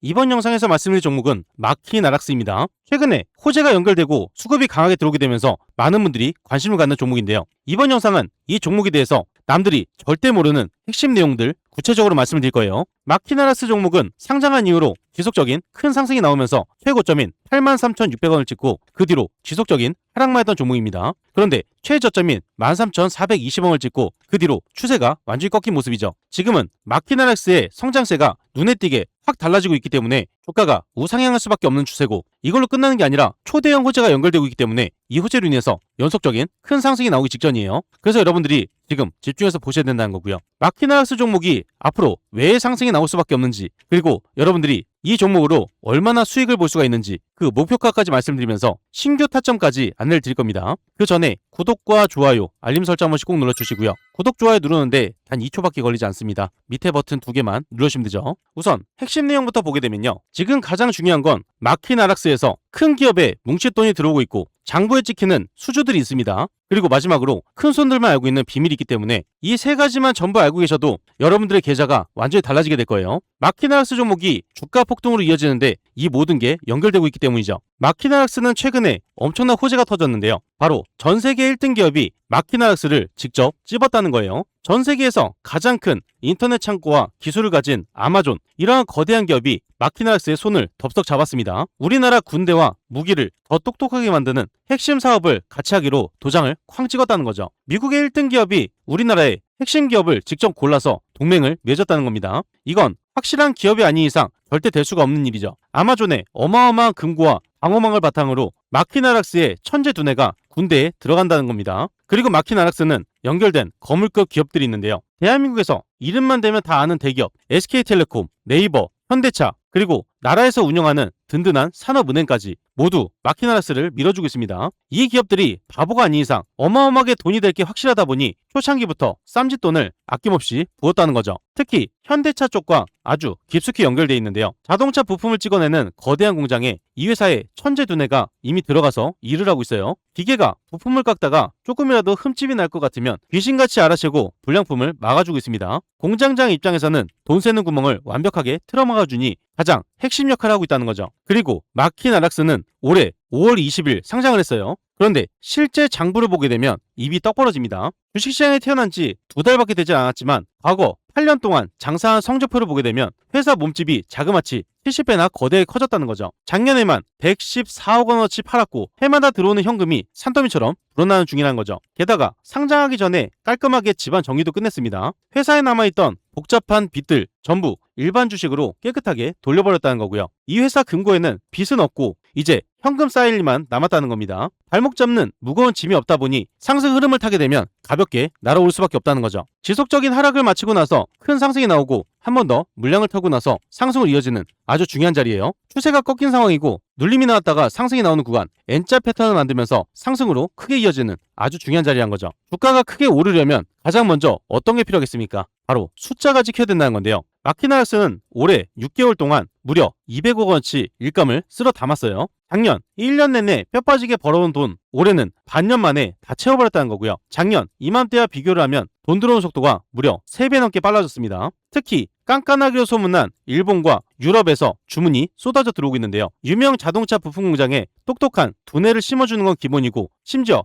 이번 영상에서 말씀드릴 종목은 마키나락스입니다. 최근에 호재가 연결되고 수급이 강하게 들어오게 되면서 많은 분들이 관심을 갖는 종목인데요. 이번 영상은 이 종목에 대해서 남들이 절대 모르는 핵심 내용들 구체적으로 말씀을 드릴 거예요. 마키나락스 종목은 상장한 이후로 지속적인 큰 상승이 나오면서 최고점인 83,600원을 찍고 그 뒤로 지속적인 하락만 했던 종목입니다. 그런데 최저점인 13,420원을 찍고 그 뒤로 추세가 완전히 꺾인 모습이죠. 지금은 마키나락스의 성장세가 눈에 띄게 확 달라지고 있기 때문에 주가가 우상향할 수밖에 없는 추세고, 이걸로 끝나는 게 아니라 초대형 호재가 연결되고 있기 때문에 이 호재로 인해서 연속적인 큰 상승이 나오기 직전이에요. 그래서 여러분들이 지금 집중해서 보셔야 된다는 거고요. 마키나락스 종목이 앞으로 왜 상승이 나올 수밖에 없는지, 그리고 여러분들이 이 종목으로 얼마나 수익을 볼 수가 있는지 그 목표가까지 말씀드리면서 신규 타점까지 안내를 드릴 겁니다. 그 전에 구독과 좋아요, 알림 설정 한 번씩 꼭 눌러주시고요. 구독, 좋아요 누르는데 단 2초밖에 걸리지 않습니다. 밑에 버튼 2개만 누르시면 되죠. 우선 핵심 내용부터 보게 되면요. 지금 가장 중요한 건 마키나락스에서 큰 기업에 뭉칫돈이 들어오고 있고 장부에 찍히는 수주들이 있습니다. 그리고 마지막으로 큰 손들만 알고 있는 비밀이 있기 때문에 이 세 가지만 전부 알고 계셔도 여러분들의 계좌가 완전히 달라지게 될 거예요. 마키나락스 종목이 주가 폭등으로 이어지는데 이 모든 게 연결되고 있기 때문이죠. 마키나락스는 최근에 엄청난 호재가 터졌는데요. 바로 전 세계 1등 기업이 마키나락스를 직접 찝었다는 거예요. 전 세계에서 가장 큰 인터넷 창고와 기술을 가진 아마존, 이러한 거대한 기업이 마키나락스의 손을 덥석 잡았습니다. 우리나라 군대와 무기를 더 똑똑하게 만드는 핵심 사업을 같이 하기로 도장을 쾅 찍었다는 거죠. 미국의 1등 기업이 우리나라의 핵심 기업을 직접 골라서 동맹을 맺었다는 겁니다. 이건 확실한 기업이 아닌 이상 절대 될 수가 없는 일이죠. 아마존의 어마어마한 금고와 방어망을 바탕으로 마키나락스의 천재 두뇌가 군대에 들어간다는 겁니다. 그리고 마키나락스는 연결된 거물급 기업들이 있는데요. 대한민국에서 이름만 대면 다 아는 대기업 SK텔레콤, 네이버, 현대차, 그리고 나라에서 운영하는 든든한 산업은행까지 모두 마키나락스를 밀어주고 있습니다. 이 기업들이 바보가 아닌 이상 어마어마하게 돈이 될 게 확실하다 보니 초창기부터 쌈짓돈을 아낌없이 부었다는 거죠. 특히 현대차 쪽과 아주 깊숙이 연결되어 있는데요. 자동차 부품을 찍어내는 거대한 공장에 이 회사의 천재 두뇌가 이미 들어가서 일을 하고 있어요. 기계가 부품을 깎다가 조금이라도 흠집이 날 것 같으면 귀신같이 알아채고 불량품을 막아주고 있습니다. 공장장 입장에서는 돈 새는 구멍을 완벽하게 틀어막아주니 가장 핵심 역할을 하고 있다는 거죠. 그리고 마키나락스는 올해 5월 20일 상장을 했어요. 그런데 실제 장부를 보게 되면 입이 떡 벌어집니다. 주식시장에 태어난 지 2달밖에 되지 않았지만 과거 8년 동안 장사한 성적표를 보게 되면 회사 몸집이 자그마치 70배나 거대하게 커졌다는 거죠. 작년에만 114억 원어치 팔았고 해마다 들어오는 현금이 산더미처럼 불어나는 중이라는 거죠. 게다가 상장하기 전에 깔끔하게 집안 정리도 끝냈습니다. 회사에 남아있던 복잡한 빚들 전부 일반 주식으로 깨끗하게 돌려버렸다는 거고요. 이 회사 금고에는 빚은 없고 이제 현금 쌓일 일만 남았다는 겁니다. 발목 잡는 무거운 짐이 없다 보니 상승 흐름을 타게 되면 가볍게 날아올 수밖에 없다는 거죠. 지속적인 하락을 마치고 나서 큰 상승이 나오고 한 번 더 물량을 털고 나서 상승으로 이어지는 아주 중요한 자리예요. 추세가 꺾인 상황이고 눌림이 나왔다가 상승이 나오는 구간 N자 패턴을 만들면서 상승으로 크게 이어지는 아주 중요한 자리란 거죠. 주가가 크게 오르려면 가장 먼저 어떤 게 필요하겠습니까? 바로 숫자가 지켜야 된다는 건데요. 마키나락스는 올해 6개월 동안 무려 200억 원치 일감을 쓸어 담았어요. 작년 1년 내내 뼈 빠지게 벌어온 돈 올해는 반년 만에 다 채워버렸다는 거고요. 작년 이맘때와 비교를 하면 돈 들어오는 속도가 무려 3배 넘게 빨라졌습니다. 특히 깐깐하기로 소문난 일본과 유럽에서 주문이 쏟아져 들어오고 있는데요. 유명 자동차 부품 공장에 똑똑한 두뇌를 심어주는 건 기본이고 심지어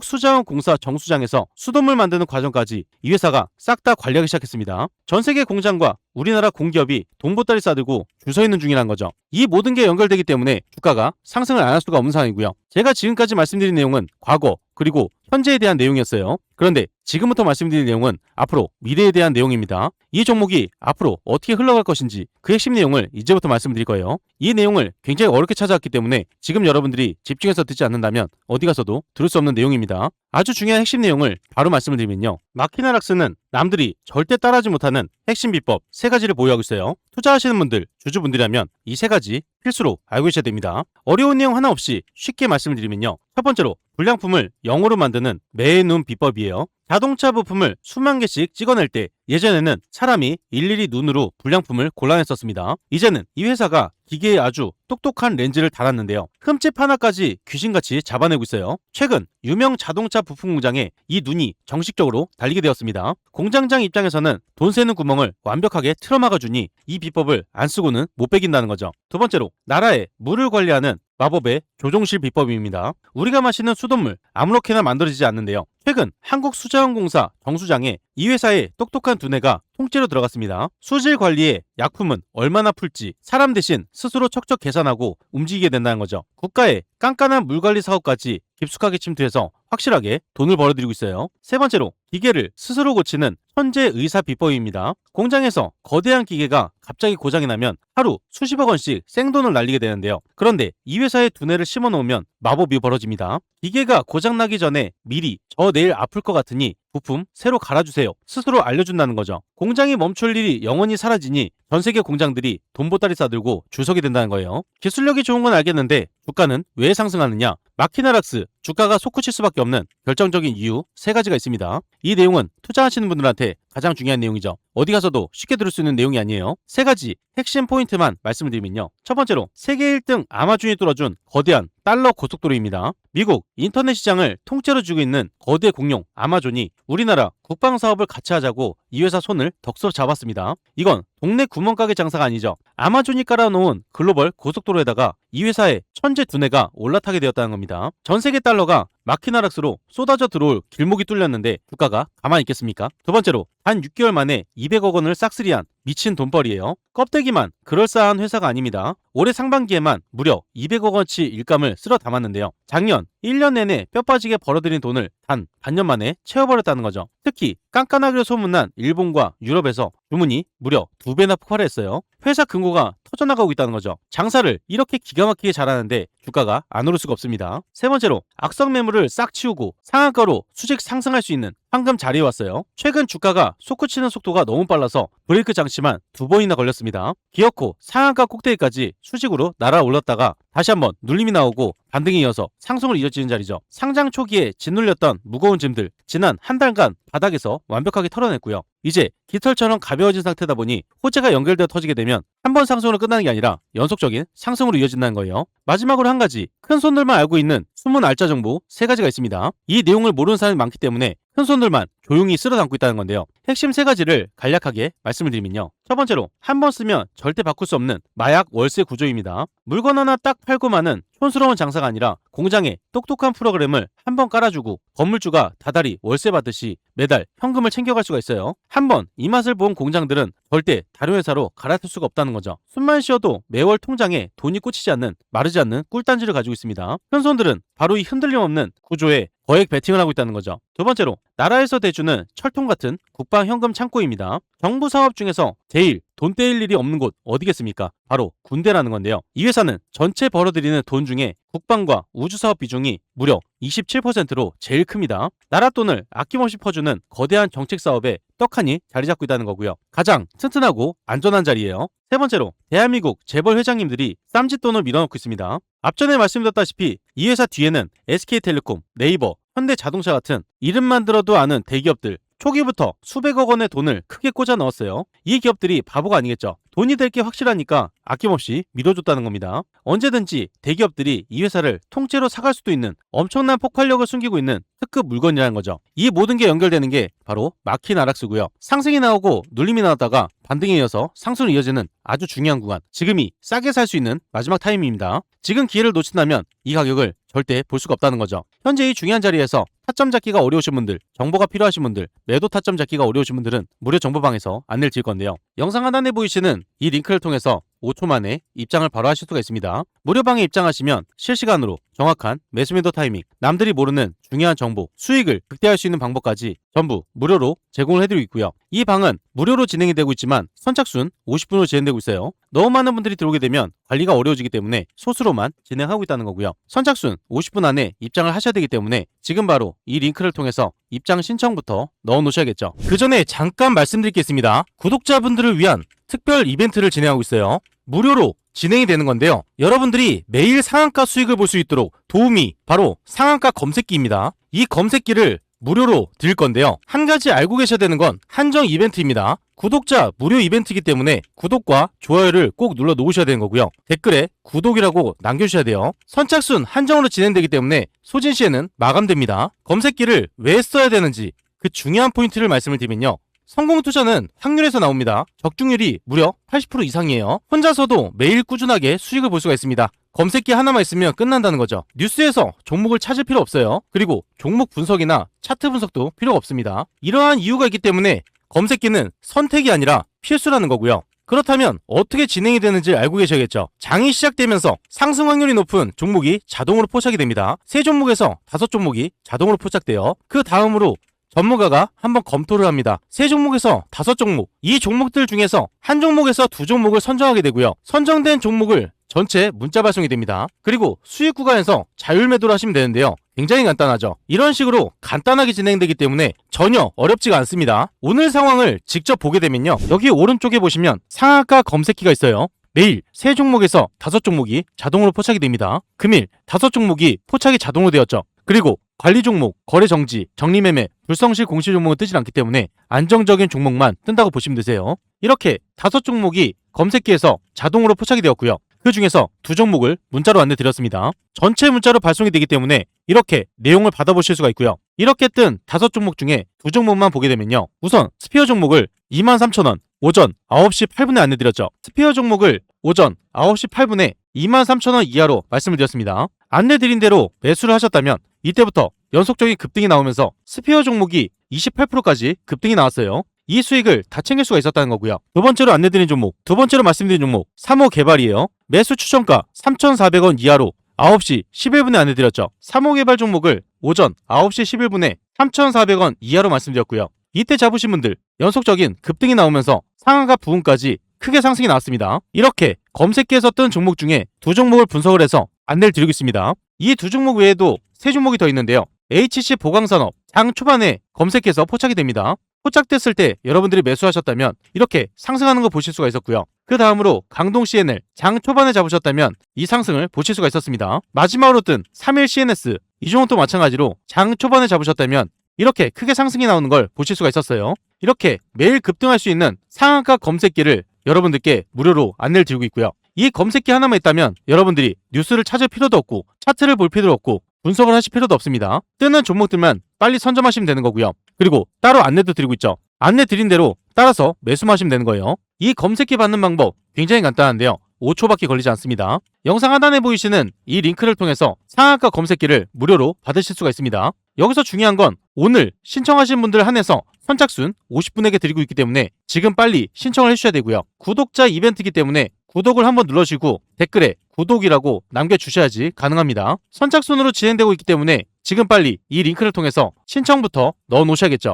한국수자원공사 정수장에서 수돗물 만드는 과정까지 이 회사가 싹 다 관리하기 시작했습니다. 전 세계 공장과 우리나라 공기업이 돈보따리 싸들고 줄 서 있는 중이란 거죠. 이 모든 게 연결되기 때문에 주가가 상승을 안 할 수가 없는 상황이고요. 제가 지금까지 말씀드린 내용은 과거 그리고 현재에 대한 내용이었어요. 그런데 지금부터 말씀드릴 내용은 앞으로 미래에 대한 내용입니다. 이 종목이 앞으로 어떻게 흘러갈 것인지 그 핵심 내용을 이제부터 말씀드릴 거예요. 이 내용을 굉장히 어렵게 찾아왔기 때문에 지금 여러분들이 집중해서 듣지 않는다면 어디 가서도 들을 수 없는 내용입니다. 아주 중요한 핵심 내용을 바로 말씀을 드리면요. 마키나락스는 남들이 절대 따라하지 못하는 핵심 비법 3가지를 보유하고 있어요. 투자하시는 분들, 주주분들이라면 이 3가지 필수로 알고 계셔야 됩니다. 어려운 내용 하나 없이 쉽게 말씀을 드리면요. 첫 번째로 불량품을 영어로 만드는 매의 눈 비법이에요. 자동차 부품을 수만 개씩 찍어낼 때 예전에는 사람이 일일이 눈으로 불량품을 골라냈었습니다. 이제는 이 회사가 기계에 아주 똑똑한 렌즈를 달았는데요. 흠집 하나까지 귀신같이 잡아내고 있어요. 최근 유명 자동차 부품 공장에 이 눈이 정식적으로 달리게 되었습니다. 공장장 입장에서는 돈 새는 구멍을 완벽하게 틀어막아주니 이 비법을 안 쓰고는 못 빼긴다는 거죠. 두 번째로 나라의 물을 관리하는 마법의 조종실 비법입니다. 우리가 마시는 수돗물 아무렇게나 만들어지지 않는데요. 최근 한국수자원공사 정수장에 이 회사의 똑똑한 두뇌가 통째로 들어갔습니다. 수질 관리에 약품은 얼마나 풀지 사람 대신 스스로 척척 계산하고 움직이게 된다는 거죠. 국가의 깐깐한 물관리 사업까지 깊숙하게 침투해서 확실하게 돈을 벌어들이고 있어요. 세 번째로 기계를 스스로 고치는 천재 의사 비법입니다. 공장에서 거대한 기계가 갑자기 고장이 나면 하루 수십억 원씩 생돈을 날리게 되는데요. 그런데 이 회사의 두뇌를 심어놓으면 마법이 벌어집니다. 기계가 고장나기 전에 미리 저 내일 아플 것 같으니 부품 새로 갈아주세요. 스스로 알려준다는 거죠. 공장이 멈출 일이 영원히 사라지니 전 세계 공장들이 돈보따리 싸들고 줄 서게 된다는 거예요. 기술력이 좋은 건 알겠는데 주가는 왜 상승하느냐? 마키나락스 주가가 솟구칠 수밖에 없는 결정적인 이유 세 가지가 있습니다. 이 내용은 투자하시는 분들한테 가장 중요한 내용이죠. 어디 가서도 쉽게 들을 수 있는 내용이 아니에요. 세 가지 핵심 포인트만 말씀을 드리면요. 첫 번째로 세계 1등 아마존이 뚫어준 거대한 달러 고속도로입니다. 미국 인터넷 시장을 통째로 쥐고 있는 거대 공룡 아마존이 우리나라 국방 사업을 같이 하자고 이 회사 손을 덕서 잡았습니다. 이건 동네 구멍가게 장사가 아니죠. 아마존이 깔아놓은 글로벌 고속도로에다가 이 회사의 천재 두뇌가 올라타게 되었다는 겁니다. 전 세계 달러가 마키나락스로 쏟아져 들어올 길목이 뚫렸는데 주가가 가만히 있겠습니까? 두 번째로 단 6개월 만에 200억 원을 싹쓸이한 미친 돈벌이에요. 껍데기만 그럴싸한 회사가 아닙니다. 올해 상반기에만 무려 200억 원치 일감을 쓸어 담았는데요. 작년 1년 내내 뼈 빠지게 벌어들인 돈을 단 반년 만에 채워버렸다는 거죠. 특히 깐깐하기로 소문난 일본과 유럽에서 주문이 무려 2배나 폭발했어요. 회사 금고가 터져나가고 있다는 거죠. 장사를 이렇게 기가 막히게 잘하는데 주가가 안 오를 수가 없습니다. 세 번째로 악성 매물을 싹 치우고 상한가로 수직 상승할 수 있는 황금 자리에 왔어요. 최근 주가가 솟구치는 속도가 너무 빨라서 브레이크 장치만 2번이나 걸렸습니다. 기어코 상한가 꼭대기까지 수직으로 날아올랐다가 다시 한번 눌림이 나오고 반등이 이어서 상승을 이어지는 자리죠. 상장 초기에 짓눌렸던 무거운 짐들 지난 한 달간 바닥에서 완벽하게 털어냈고요. 이제 깃털처럼 가벼워진 상태다 보니 호재가 연결되어 터지게 되면 한 번 상승으로 끝나는 게 아니라 연속적인 상승으로 이어진다는 거예요. 마지막으로 한 가지 큰 손들만 알고 있는 숨은 알짜 정보 세 가지가 있습니다. 이 내용을 모르는 사람이 많기 때문에 큰 손들만 조용히 쓸어 담고 있다는 건데요. 핵심 세 가지를 간략하게 말씀을 드리면요. 첫 번째로 한 번 쓰면 절대 바꿀 수 없는 마약 월세 구조입니다. 물건 하나 딱 팔고 마는 촌스러운 장사가 아니라 공장에 똑똑한 프로그램을 한 번 깔아주고 건물주가 다달이 월세 받듯이 매달 현금을 챙겨갈 수가 있어요. 한 번 이 맛을 본 공장들은 절대 다른 회사로 갈아탈 수가 없다는 거죠. 숨만 쉬어도 매월 통장에 돈이 꽂히지 않는 마르지 않는 꿀단지를 가지고 있습니다. 큰 손들은 바로 이 흔들림 없는 구조에 거액 베팅을 하고 있다는 거죠. 두 번째로 나라에서 대주는 철통 같은 국방 현금 창고입니다. 정부 사업 중에서 제일 돈 떼일 일이 없는 곳 어디겠습니까? 바로 군대라는 건데요. 이 회사는 전체 벌어들이는 돈 중에 국방과 우주사업 비중이 무려 27%로 제일 큽니다. 나라 돈을 아낌없이 퍼주는 거대한 정책 사업에 떡하니 자리 잡고 있다는 거고요. 가장 튼튼하고 안전한 자리예요. 세 번째로 대한민국 재벌 회장님들이 쌈짓돈을 밀어넣고 있습니다. 앞전에 말씀드렸다시피 이 회사 뒤에는 SK텔레콤, 네이버, 현대자동차 같은 이름만 들어도 아는 대기업들 초기부터 수백억 원의 돈을 크게 꽂아 넣었어요. 이 기업들이 바보가 아니겠죠. 돈이 될 게 확실하니까 아낌없이 밀어줬다는 겁니다. 언제든지 대기업들이 이 회사를 통째로 사갈 수도 있는 엄청난 폭발력을 숨기고 있는 특급 물건이라는 거죠. 이 모든 게 연결되는 게 바로 마키나락스고요. 상승이 나오고 눌림이 나왔다가 반등에 이어서 상승으로 이어지는 아주 중요한 구간. 지금이 싸게 살 수 있는 마지막 타이밍입니다. 지금 기회를 놓친다면 이 가격을 절대 볼 수가 없다는 거죠. 현재 이 중요한 자리에서 타점 잡기가 어려우신 분들, 정보가 필요하신 분들, 매도 타점 잡기가 어려우신 분들은 무료 정보방에서 안내를 드릴 건데요. 영상 하단에 보이시는 이 링크를 통해서 5초 만에 입장을 바로 하실 수가 있습니다. 무료방에 입장하시면 실시간으로 정확한 매수매도 타이밍, 남들이 모르는 중요한 정보, 수익을 극대화할 수 있는 방법까지 전부 무료로 제공을 해드리고 있고요. 이 방은 무료로 진행이 되고 있지만 선착순 50분으로 진행되고 있어요. 너무 많은 분들이 들어오게 되면 관리가 어려워지기 때문에 소수로만 진행하고 있다는 거고요. 선착순 50분 안에 입장을 하셔야 되기 때문에 지금 바로 이 링크를 통해서 입장 신청부터 넣어 놓으셔야겠죠. 그 전에 잠깐 말씀드리겠습니다. 구독자분들을 위한 특별 이벤트를 진행하고 있어요. 무료로 진행이 되는 건데요. 여러분들이 매일 상한가 수익을 볼 수 있도록 도움이 바로 상한가 검색기입니다. 이 검색기를 무료로 드릴 건데요. 한 가지 알고 계셔야 되는 건 한정 이벤트입니다. 구독자 무료 이벤트이기 때문에 구독과 좋아요를 꼭 눌러 놓으셔야 되는 거고요. 댓글에 구독이라고 남겨주셔야 돼요. 선착순 한정으로 진행되기 때문에 소진시에는 마감됩니다. 검색기를 왜 써야 되는지 그 중요한 포인트를 말씀을 드리면요. 성공 투자는 확률에서 나옵니다. 적중률이 무려 80% 이상이에요. 혼자서도 매일 꾸준하게 수익을 볼 수가 있습니다. 검색기 하나만 있으면 끝난다는 거죠. 뉴스에서 종목을 찾을 필요 없어요. 그리고 종목 분석이나 차트 분석도 필요가 없습니다. 이러한 이유가 있기 때문에 검색기는 선택이 아니라 필수라는 거고요. 그렇다면 어떻게 진행이 되는지 알고 계셔야겠죠. 장이 시작되면서 상승 확률이 높은 종목이 자동으로 포착이 됩니다. 3종목에서 5종목이 자동으로 포착돼요. 그 다음으로 전문가가 한번 검토를 합니다. 3종목에서 5종목, 이 종목들 중에서 한 종목에서 2종목을 선정하게 되고요. 선정된 종목을 전체 문자 발송이 됩니다. 그리고 수익 구간에서 자율 매도를 하시면 되는데요. 굉장히 간단하죠. 이런 식으로 간단하게 진행되기 때문에 전혀 어렵지가 않습니다. 오늘 상황을 직접 보게 되면요. 여기 오른쪽에 보시면 상한가 검색기가 있어요. 매일 3종목에서 5종목이 자동으로 포착이 됩니다. 금일 5종목이 포착이 자동으로 되었죠. 그리고 관리 종목, 거래 정지, 정리매매, 불성실 공시 종목은 뜨지 않기 때문에 안정적인 종목만 뜬다고 보시면 되세요. 이렇게 5종목이 검색기에서 자동으로 포착이 되었고요. 그 중에서 2종목을 문자로 안내드렸습니다. 전체 문자로 발송이 되기 때문에 이렇게 내용을 받아보실 수가 있고요. 이렇게 뜬 5종목 중에 2종목만 보게 되면요. 우선 스피어 종목을 23,000원 오전 9시 8분에 안내드렸죠. 스피어 종목을 오전 9시 8분에 23,000원 이하로 말씀을 드렸습니다. 안내드린 대로 매수를 하셨다면 이때부터 연속적인 급등이 나오면서 스피어 종목이 28%까지 급등이 나왔어요. 이 수익을 다 챙길 수가 있었다는 거고요. 두 번째로 안내드린 종목, 두 번째로 말씀드린 종목 3호 개발이에요. 매수 추천가 3,400원 이하로 9시 11분에 안내드렸죠. 3호 개발 종목을 오전 9시 11분에 3,400원 이하로 말씀드렸고요. 이때 잡으신 분들 연속적인 급등이 나오면서 상한가 부분까지 크게 상승이 나왔습니다. 이렇게 검색기에서 뜬 종목 중에 2종목을 분석을 해서 안내를 드리고 있습니다. 이 2종목 외에도 3종목이 더 있는데요. HC 보강산업 장 초반에 검색해서 포착이 됩니다. 포착됐을 때 여러분들이 매수하셨다면 이렇게 상승하는 거 보실 수가 있었고요. 그 다음으로 강동 CNL 장 초반에 잡으셨다면 이 상승을 보실 수가 있었습니다. 마지막으로 뜬 3일 CNS 이 종목도 마찬가지로 장 초반에 잡으셨다면 이렇게 크게 상승이 나오는 걸 보실 수가 있었어요. 이렇게 매일 급등할 수 있는 상한가 검색기를 여러분들께 무료로 안내를 드리고 있고요. 이 검색기 하나만 있다면 여러분들이 뉴스를 찾을 필요도 없고 차트를 볼 필요도 없고 분석을 하실 필요도 없습니다. 뜨는 종목들만 빨리 선점하시면 되는 거고요. 그리고 따로 안내도 드리고 있죠. 안내 드린 대로 따라서 매수만 하시면 되는 거예요. 이 검색기 받는 방법 굉장히 간단한데요. 5초밖에 걸리지 않습니다. 영상 하단에 보이시는 이 링크를 통해서 상한가 검색기를 무료로 받으실 수가 있습니다. 여기서 중요한 건 오늘 신청하신 분들 한해서 선착순 50분에게 드리고 있기 때문에 지금 빨리 신청을 해주셔야 되고요. 구독자 이벤트이기 때문에 구독을 한번 눌러주시고 댓글에 구독이라고 남겨주셔야지 가능합니다. 선착순으로 진행되고 있기 때문에 지금 빨리 이 링크를 통해서 신청부터 넣어 놓으셔야겠죠.